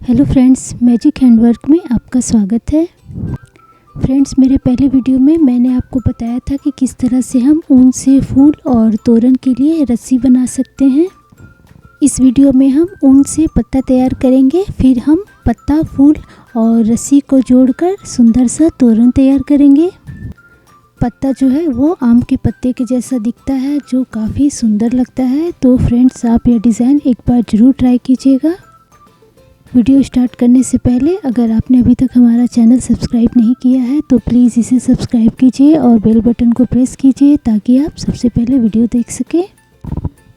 Hello friends, magic handwork में आपका स्वागत है। फ्रेंड्स, मेरे पहले वीडियो में मैंने आपको बताया था कि किस तरह से हम ऊन से फूल और तोरण के लिए रस्सी बना सकते हैं। इस वीडियो में हम ऊन से पत्ता तैयार करेंगे, फिर हम पत्ता, फूल और रस्सी को जोड़कर सुंदर सा तोरण तैयार करेंगे। पत्ता जो है वो आम के पत्ते के जैसा दिखता है, जो काफ़ी सुंदर लगता है। तो फ्रेंड्स, आप यह डिज़ाइन एक बार ज़रूर ट्राई कीजिएगा। वीडियो स्टार्ट करने से पहले अगर आपने अभी तक हमारा चैनल सब्सक्राइब नहीं किया है तो प्लीज़ इसे सब्सक्राइब कीजिए और बेल बटन को प्रेस कीजिए ताकि आप सबसे पहले वीडियो देख सकें।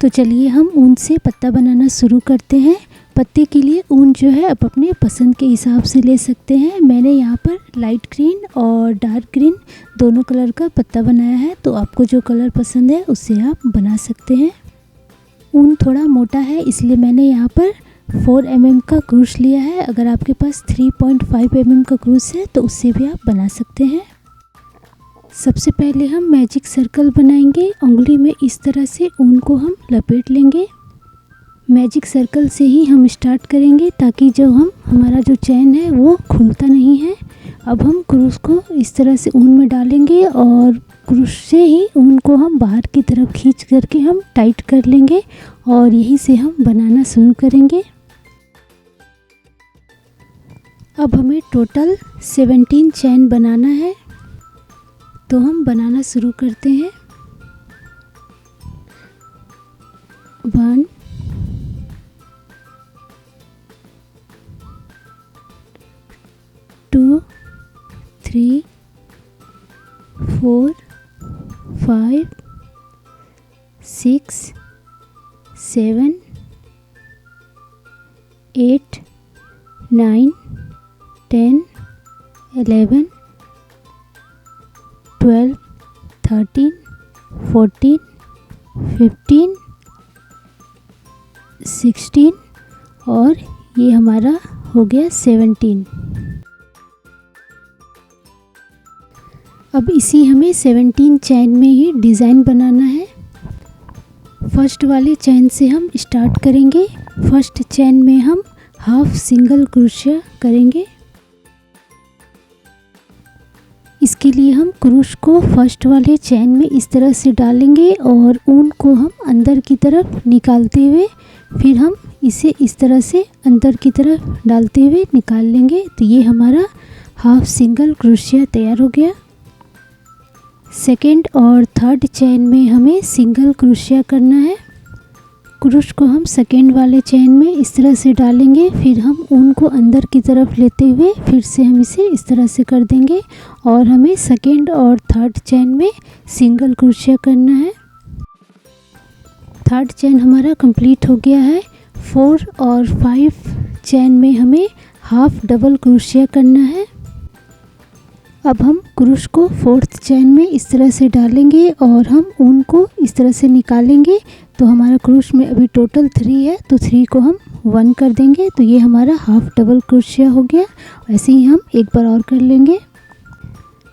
तो चलिए हम ऊन से पत्ता बनाना शुरू करते हैं। पत्ते के लिए ऊन जो है आप अपने पसंद के हिसाब से ले सकते हैं। मैंने यहाँ पर लाइट ग्रीन और डार्क ग्रीन दोनों कलर का पत्ता बनाया है, तो आपको जो कलर पसंद है उससे आप बना सकते हैं। ऊन थोड़ा मोटा है, इसलिए मैंने यहाँ पर 4 mm का क्रूस लिया है। अगर आपके पास 3.5 mm का क्रूस है तो उससे भी आप बना सकते हैं। सबसे पहले हम मैजिक सर्कल बनाएंगे। उंगली में इस तरह से ऊन को हम लपेट लेंगे। मैजिक सर्कल से ही हम स्टार्ट करेंगे ताकि जो हमारा जो चैन है वो खुलता नहीं है। अब हम क्रूस को इस तरह से ऊन में डालेंगे और क्रूस से ही ऊन को हम बाहर की तरफ खींच करके हम टाइट कर लेंगे और यहीं से हम बनाना शुरू करेंगे। अब हमें टोटल 17 चैन बनाना है, तो हम बनाना शुरू करते हैं। 1 2 3 4 5 6 7 8 9 10 11 12 13 14 15 16 और ये हमारा हो गया 17। अब इसी हमें 17 चैन में ही डिज़ाइन बनाना है। फर्स्ट वाले चैन से हम स्टार्ट करेंगे। फर्स्ट चैन में हम हाफ सिंगल क्रोशिया करेंगे। इसके लिए हम क्रूस को फर्स्ट वाले चैन में इस तरह से डालेंगे और ऊन को हम अंदर की तरफ निकालते हुए फिर हम इसे इस तरह से अंदर की तरफ डालते हुए निकाल लेंगे। तो ये हमारा हाफ सिंगल क्रोशिया तैयार हो गया। सेकेंड और थर्ड चैन में हमें सिंगल क्रोशिया करना है। क्रूस को हम सेकेंड वाले चैन में इस तरह से डालेंगे, फिर हम ऊन को अंदर की तरफ लेते हुए फिर से हम इसे इस तरह से कर देंगे और हमें सेकेंड और थर्ड चैन में सिंगल क्रोशिया करना है। थर्ड चैन हमारा कंप्लीट हो गया है। 4 और 5 चैन में हमें हाफ डबल क्रोशिया करना है। अब हम क्रूस को फोर्थ चैन में इस तरह से डालेंगे और हम ऊन को इस तरह से निकालेंगे। तो हमारा क्रूस में अभी टोटल 3 है, तो 3 को हम 1 कर देंगे। तो ये हमारा हाफ डबल क्रोशिया हो गया। ऐसे ही हम एक बार और कर लेंगे।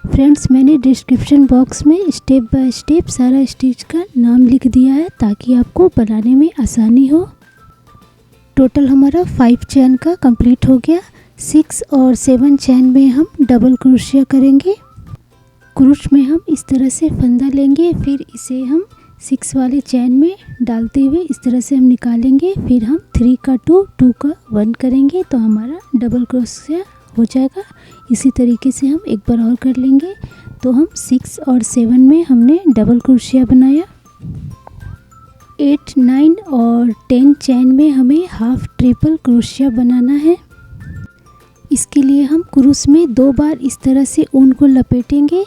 फ्रेंड्स, मैंने डिस्क्रिप्शन बॉक्स में स्टेप बाय स्टेप सारा स्टिच का नाम लिख दिया है ताकि आपको बनाने में आसानी हो। टोटल हमारा 5 चैन का कंप्लीट हो गया। 6 और 7 चैन में हम डबल क्रोशिया करेंगे। क्रूस में हम इस तरह से फंदा लेंगे, फिर इसे हम 6 वाले चैन में डालते हुए इस तरह से हम निकालेंगे। फिर हम 3 का 2, 2 का 1 करेंगे तो हमारा डबल क्रोशिया हो जाएगा। इसी तरीके से हम एक बार और कर लेंगे। तो हम 6 और 7 में हमने डबल क्रोशिया बनाया। 8, 9 और 10 चैन में हमें हाफ ट्रिपल क्रोशिया बनाना है। इसके लिए हम क्रूस में 2 बार इस तरह से ऊन को लपेटेंगे,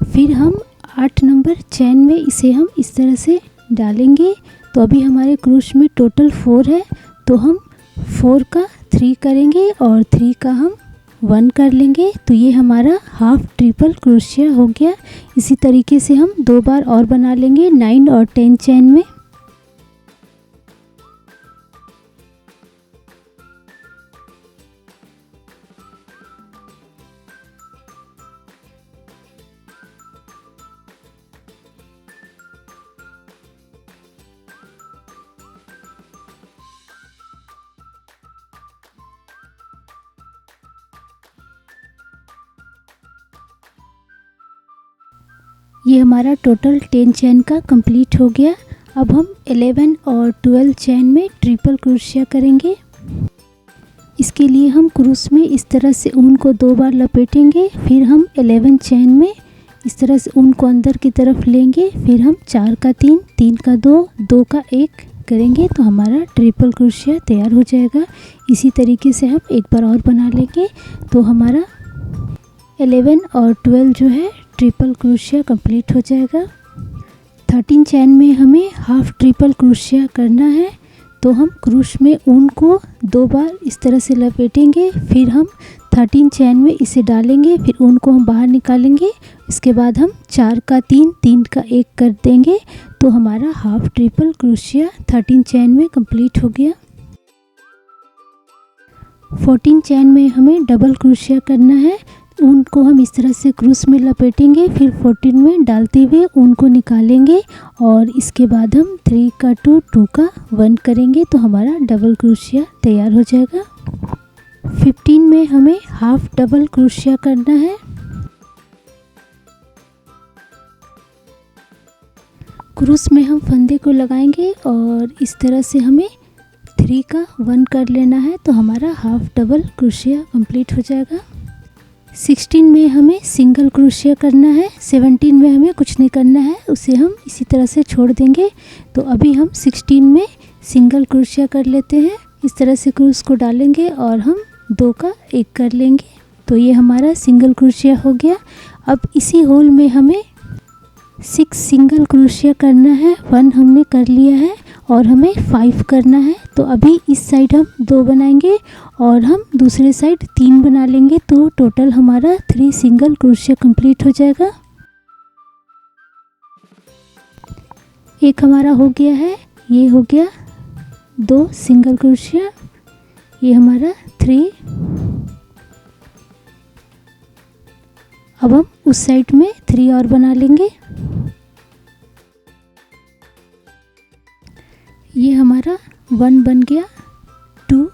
फिर हम 8 नंबर चैन में इसे हम इस तरह से डालेंगे। तो अभी हमारे क्रूस में टोटल 4 है, तो हम 4 का 3 करेंगे और 3 का हम 1 कर लेंगे। तो ये हमारा हाफ ट्रिपल क्रोशिया हो गया। इसी तरीके से हम 2 बार और बना लेंगे 9 और 10 चैन में। ये हमारा टोटल 10 चैन का कंप्लीट हो गया। अब हम 11 और 12 चैन में ट्रिपल क्रोशिया करेंगे। इसके लिए हम क्रूस में इस तरह से ऊन को 2 बार लपेटेंगे, फिर हम 11 चैन में इस तरह से ऊन को अंदर की तरफ लेंगे, फिर हम 4 का 3, 3 का 2, 2 का 1 करेंगे तो हमारा ट्रिपल क्रोशिया तैयार हो जाएगा। इसी तरीके से हम एक बार और बना लेंगे तो हमारा 11 और 12 जो है ट्रिपल क्रोशिया कंप्लीट हो जाएगा। 13 चैन में हमें हाफ ट्रिपल क्रोशिया करना है, तो हम क्रूश में ऊन को 2 बार इस तरह से लपेटेंगे, फिर हम 13 चैन में इसे डालेंगे, फिर ऊन को हम बाहर निकालेंगे। इसके बाद हम 4 का 3, 3 का 1 कर देंगे तो हमारा हाफ ट्रिपल क्रोशिया 13 चैन में कंप्लीट हो गया। 14 चैन में हमें डबल क्रोशिया करना है। ऊन को हम इस तरह से क्रूस में लपेटेंगे, फिर 14 में डालते हुए ऊन को निकालेंगे और इसके बाद हम 3 का 2, 2 का 1 करेंगे तो हमारा डबल क्रोशिया तैयार हो जाएगा। 15 में हमें हाफ डबल क्रोशिया करना है। क्रूस में हम फंदे को लगाएंगे और इस तरह से हमें 3 का 1 कर लेना है तो हमारा हाफ डबल क्रोशिया कंप्लीट हो जाएगा। 16 में हमें सिंगल क्रोशिया करना है। 17 में हमें कुछ नहीं करना है, उसे हम इसी तरह से छोड़ देंगे। तो अभी हम 16 में सिंगल क्रोशिया कर लेते हैं। इस तरह से क्रूस को डालेंगे और हम 2 का 1 कर लेंगे तो ये हमारा सिंगल क्रोशिया हो गया। अब इसी होल में हमें 6 सिंगल क्रोशिया करना है। 1 हमने कर लिया है और हमें 5 करना है। तो अभी इस साइड हम 2 बनाएंगे और हम दूसरे साइड 3 बना लेंगे तो टोटल हमारा 3 सिंगल क्रोशिया कंप्लीट हो जाएगा। एक हमारा हो गया है, ये हो गया 2 सिंगल क्रोशिया, ये हमारा 3। अब हम उस साइड में 3 और बना लेंगे। ये हमारा 1 बन गया, 2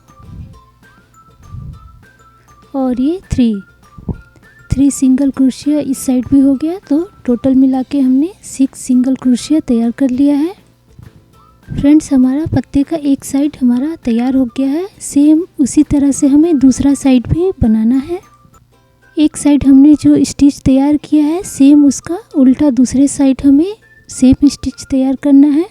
और ये 3 सिंगल क्रोशिया इस साइड भी हो गया। तो टोटल मिला के हमने 6 सिंगल क्रोशिया तैयार कर लिया है। फ्रेंड्स, हमारा पत्ते का एक साइड हमारा तैयार हो गया है। सेम उसी तरह से हमें दूसरा साइड भी बनाना है। एक साइड हमने जो स्टिच तैयार किया है, सेम उसका उल्टा दूसरे साइड हमें सेम स्टिच तैयार करना है।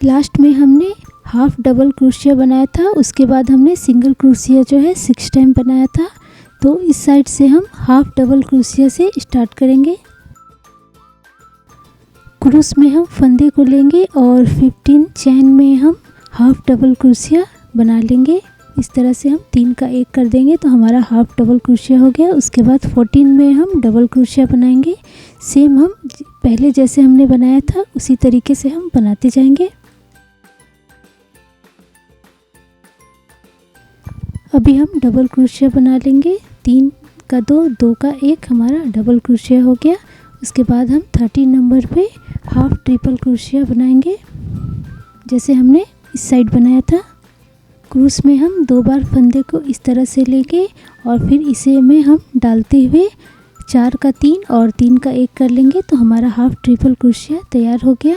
लास्ट में हमने हाफ डबल क्रोशिया बनाया था, उसके बाद हमने सिंगल क्रोशिया जो है 6 टाइम बनाया था। तो इस साइड से हम हाफ डबल क्रोशिया से स्टार्ट करेंगे। क्रूस में हम फंदे को लेंगे और 15 चैन में हम हाफ डबल क्रोशिया बना लेंगे। इस तरह से हम 3 का 1 कर देंगे तो हमारा हाफ डबल क्रोशिया हो गया। उसके बाद 14 में हम डबल क्रोशिया बनाएंगे। सेम हम पहले जैसे हमने बनाया था उसी तरीके से हम बनाते जाएंगे। अभी हम डबल क्रोशिया बना लेंगे। 3 का 2, 2 का 1 हमारा डबल क्रोशिया हो गया। उसके बाद हम 13 नंबर पे हाफ ट्रिपल क्रोशिया बनाएंगे जैसे हमने इस साइड बनाया था। क्रूस में हम 2 बार फंदे को इस तरह से लेंगे और फिर इसे में हम डालते हुए 4 का 3 और 3 का 1 कर लेंगे तो हमारा हाफ ट्रिपल क्रोशिया तैयार हो गया।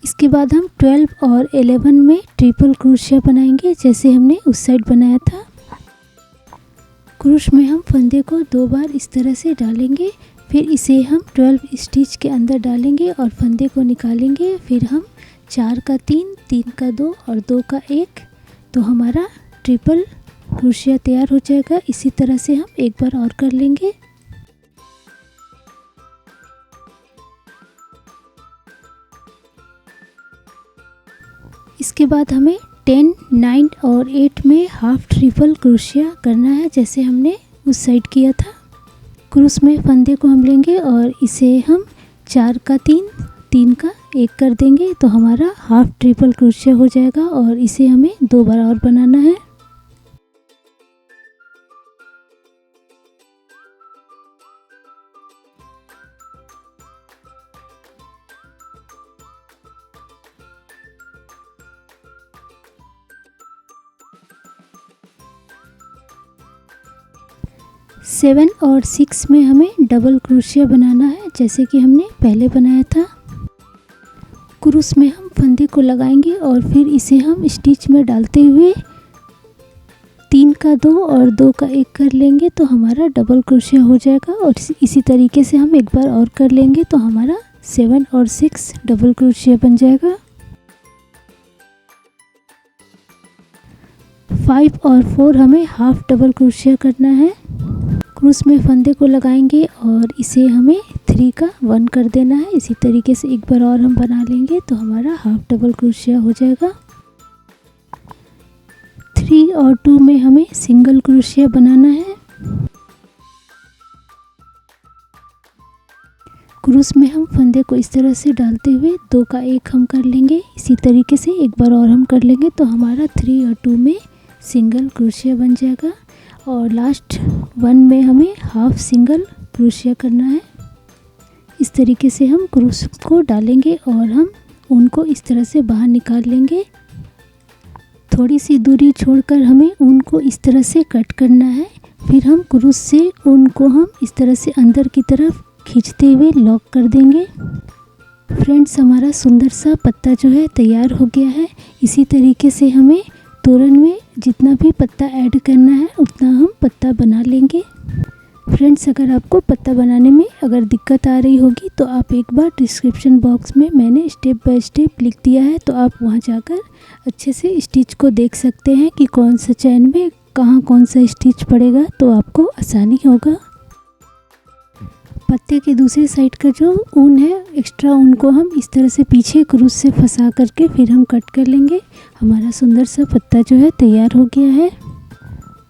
इसके बाद हम 12 और 11 में ट्रिपल क्रोशिया बनाएंगे जैसे हमने उस साइड बनाया था। क्रूस में हम फंदे को 2 बार इस तरह से डालेंगे, फिर इसे हम 12 स्टिच के अंदर डालेंगे और फंदे को निकालेंगे। फिर हम 4 का 3, 3 का 2 और 2 का 1 तो हमारा ट्रिपल क्रोशिया तैयार हो जाएगा। इसी तरह से हम एक बार और कर लेंगे। इसके बाद हमें 10, 9 और 8 में हाफ ट्रिपल क्रोशिया करना है जैसे हमने उस साइड किया था। क्रूस में फंदे को हम लेंगे और इसे हम 4 का 3, 3 का 1 कर देंगे तो हमारा हाफ ट्रिपल क्रोशिया हो जाएगा और इसे हमें 2 बार और बनाना है। 7 और 6 में हमें डबल क्रोशिया बनाना है, जैसे कि हमने पहले बनाया था। क्रूस में हम फंदे को लगाएंगे और फिर इसे हम स्टिच में डालते हुए 3 का 2 और 2 का 1 कर लेंगे तो हमारा डबल क्रोशिया हो जाएगा। और इसी तरीके से हम एक बार और कर लेंगे तो हमारा 7 और 6 डबल क्रोशिया बन जाएगा। 5 और 4 हमें हाफ डबल क्रोशिया करना है। क्रूस में फंदे को लगाएंगे और इसे हमें 3 का 1 कर देना है। इसी तरीके से एक बार और हम बना लेंगे तो हमारा हाफ डबल क्रोशिया हो जाएगा। 3 और 2 में हमें सिंगल क्रोशिया बनाना है। क्रूस में हम फंदे को इस तरह से डालते हुए 2 का 1 हम कर लेंगे। इसी तरीके से एक बार और हम कर लेंगे तो हमारा 3 और 2 में सिंगल क्रोशिया बन जाएगा। और लास्ट 1 में हमें हाफ सिंगल क्रोशिया करना है। इस तरीके से हम क्रूस को डालेंगे और हम ऊन को इस तरह से बाहर निकाल लेंगे। थोड़ी सी दूरी छोड़कर हमें ऊन को इस तरह से कट करना है। फिर हम क्रूस से ऊन को हम इस तरह से अंदर की तरफ खींचते हुए लॉक कर देंगे। फ्रेंड्स, हमारा सुंदर सा पत्ता जो है तैयार हो गया है। इसी तरीके से हमें तोरण में जितना भी पत्ता ऐड करना है उतना हम पत्ता बना लेंगे। फ्रेंड्स, अगर आपको पत्ता बनाने में अगर दिक्कत आ रही होगी तो आप एक बार डिस्क्रिप्शन बॉक्स में मैंने स्टेप बाय स्टेप लिख दिया है, तो आप वहां जाकर अच्छे से स्टिच को देख सकते हैं कि कौन सा चैन में कहाँ कौन सा स्टिच पड़ेगा, तो आपको आसानी होगा। पत्ते के दूसरी साइड का जो ऊन है, एक्स्ट्रा ऊन को हम इस तरह से पीछे क्रूस से फंसा करके फिर हम कट कर लेंगे। हमारा सुंदर सा पत्ता जो है तैयार हो गया है।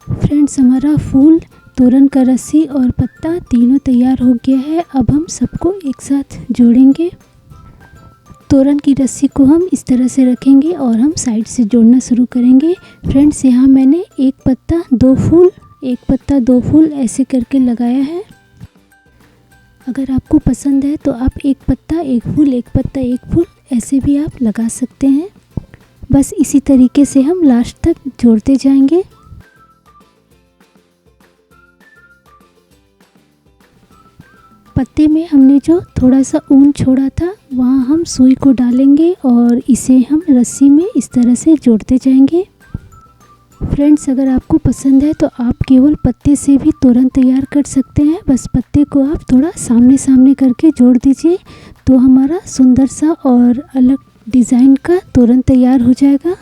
फ्रेंड्स, हमारा फूल, तोरण का रस्सी और पत्ता तीनों तैयार हो गया है। अब हम सबको एक साथ जोड़ेंगे। तोरण की रस्सी को हम इस तरह से रखेंगे और हम साइड से जोड़ना शुरू करेंगे। फ्रेंड्स, यहाँ मैंने एक पत्ता दो फूल, एक पत्ता दो फूल ऐसे करके लगाया है। अगर आपको पसंद है तो आप एक पत्ता एक फूल, एक पत्ता एक फूल ऐसे भी आप लगा सकते हैं। बस इसी तरीके से हम लास्ट तक जोड़ते जाएंगे। पत्ते में हमने जो थोड़ा सा ऊन छोड़ा था वहाँ हम सुई को डालेंगे और इसे हम रस्सी में इस तरह से जोड़ते जाएंगे। फ्रेंड्स, अगर आपको पसंद है तो आप केवल पत्ते से भी तोरण तैयार कर सकते हैं। बस पत्ते को आप थोड़ा सामने सामने करके जोड़ दीजिए तो हमारा सुंदर सा और अलग डिज़ाइन का तोरण तैयार हो जाएगा।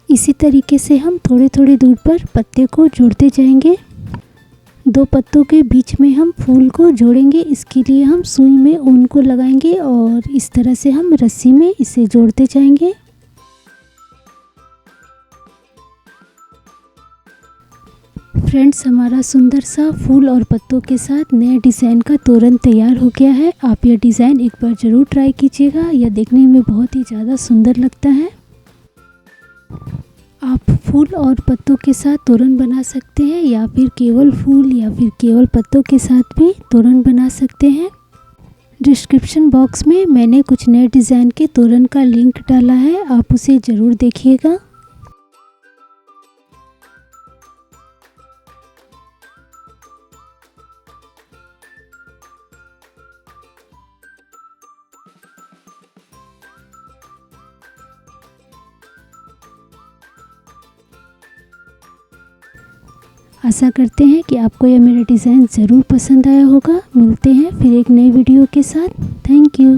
इसी तरीके से हम थोड़े थोड़े दूर पर पत्ते को जोड़ते जाएंगे। दो पत्तों के बीच में हम फूल को जोड़ेंगे। इसके लिए हम सुई में ऊन को लगाएंगे और इस तरह से हम रस्सी में इसे जोड़ते जाएंगे। फ्रेंड्स, हमारा सुंदर सा फूल और पत्तों के साथ नए डिज़ाइन का तोरण तैयार हो गया है। आप यह डिज़ाइन एक बार ज़रूर ट्राई कीजिएगा। यह देखने में बहुत ही ज़्यादा सुंदर लगता है। आप फूल और पत्तों के साथ तोरण बना सकते हैं या फिर केवल फूल या फिर केवल पत्तों के साथ भी तोरण बना सकते हैं। डिस्क्रिप्शन बॉक्स में मैंने कुछ नए डिज़ाइन के तोरण का लिंक डाला है, आप उसे ज़रूर देखिएगा। आशा करते हैं कि आपको यह मेरा डिज़ाइन ज़रूर पसंद आया होगा। मिलते हैं फिर एक नई वीडियो के साथ। Thank you.